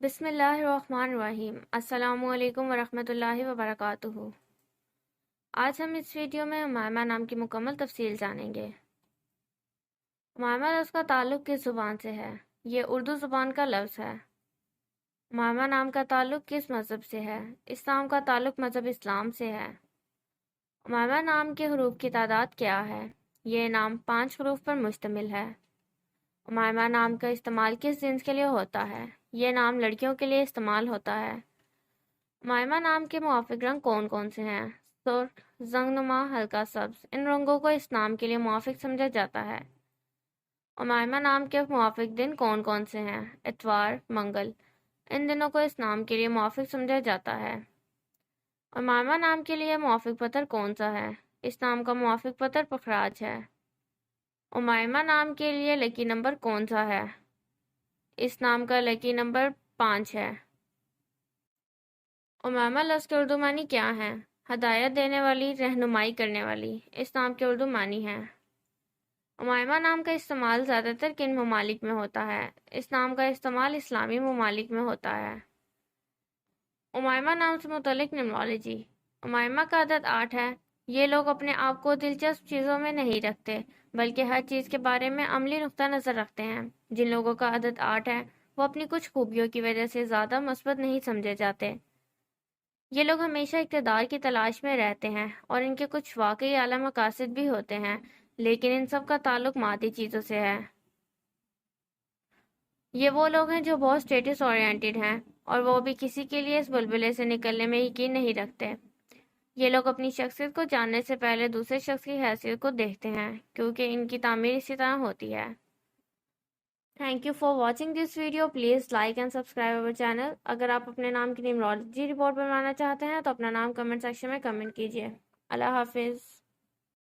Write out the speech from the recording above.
بسم اللہ الرحمن الرحیم۔ السلام علیکم ورحمۃ اللہ وبرکاتہ۔ آج ہم اس ویڈیو میں امامہ نام کی مکمل تفصیل جانیں گے۔ امامہ لفظ کا تعلق کس زبان سے ہے؟ یہ اردو زبان کا لفظ ہے۔ امامہ نام کا تعلق کس مذہب سے ہے؟ اس نام کا تعلق مذہب اسلام سے ہے۔ امامہ نام کے حروف کی تعداد کیا ہے؟ یہ نام 5 حروف پر مشتمل ہے۔ امامہ نام کا استعمال کس جنس کے لیے ہوتا ہے؟ یہ نام لڑکیوں کے لیے استعمال ہوتا ہے۔ امامہ نام کے موافق رنگ کون کون سے ہیں؟ سرخ، زنگ نما، ہلکا سبز۔ ان رنگوں کو اس نام کے لیے موافق سمجھا جاتا ہے۔ امامہ نام کے موافق دن کون کون سے ہیں؟ اتوار، منگل۔ ان دنوں کو اس نام کے لیے موافق سمجھا جاتا ہے۔ امامہ نام کے لیے موافق پتھر کون سا ہے؟ اس نام کا موافق پتھر پخراج ہے۔ امامہ نام کے لیے لکی نمبر کون سا ہے؟ اس نام کا لکی نمبر 5 ہے۔ امامہ لفظ کے اردو معنی کیا ہیں؟ ہدایت دینے والی، رہنمائی کرنے والی۔ اس نام کے اردو معنی ہیں۔ امامہ نام کا استعمال زیادہ تر کن ممالک میں ہوتا ہے؟ اس نام کا استعمال اسلامی ممالک میں ہوتا ہے۔ امامہ نام سے متعلق نمرالوجی۔ امامہ کا عدد 8 ہے۔ یہ لوگ اپنے آپ کو دلچسپ چیزوں میں نہیں رکھتے بلکہ ہر چیز کے بارے میں عملی نقطہ نظر رکھتے ہیں۔ جن لوگوں کا عدد 8 ہے وہ اپنی کچھ خوبیوں کی وجہ سے زیادہ مثبت نہیں سمجھے جاتے۔ یہ لوگ ہمیشہ اقتدار کی تلاش میں رہتے ہیں اور ان کے کچھ واقعی اعلیٰ مقاصد بھی ہوتے ہیں، لیکن ان سب کا تعلق مادی چیزوں سے ہے۔ یہ وہ لوگ ہیں جو بہت اسٹیٹس اورینٹڈ ہیں اور وہ بھی کسی کے لیے اس بلبلے سے نکلنے میں یقین نہیں رکھتے۔ یہ لوگ اپنی شخصیت کو جاننے سے پہلے دوسرے شخص کی حیثیت کو دیکھتے ہیں کیونکہ ان کی تعمیر اسی طرح ہوتی ہے۔ Thank you for watching this video. Please like and subscribe our channel. اگر آپ اپنے نام کی نیمرولوجی رپورٹ بنوانا چاہتے ہیں تو اپنا نام کمنٹ سیکشن میں کمنٹ کیجیے۔ اللہ حافظ۔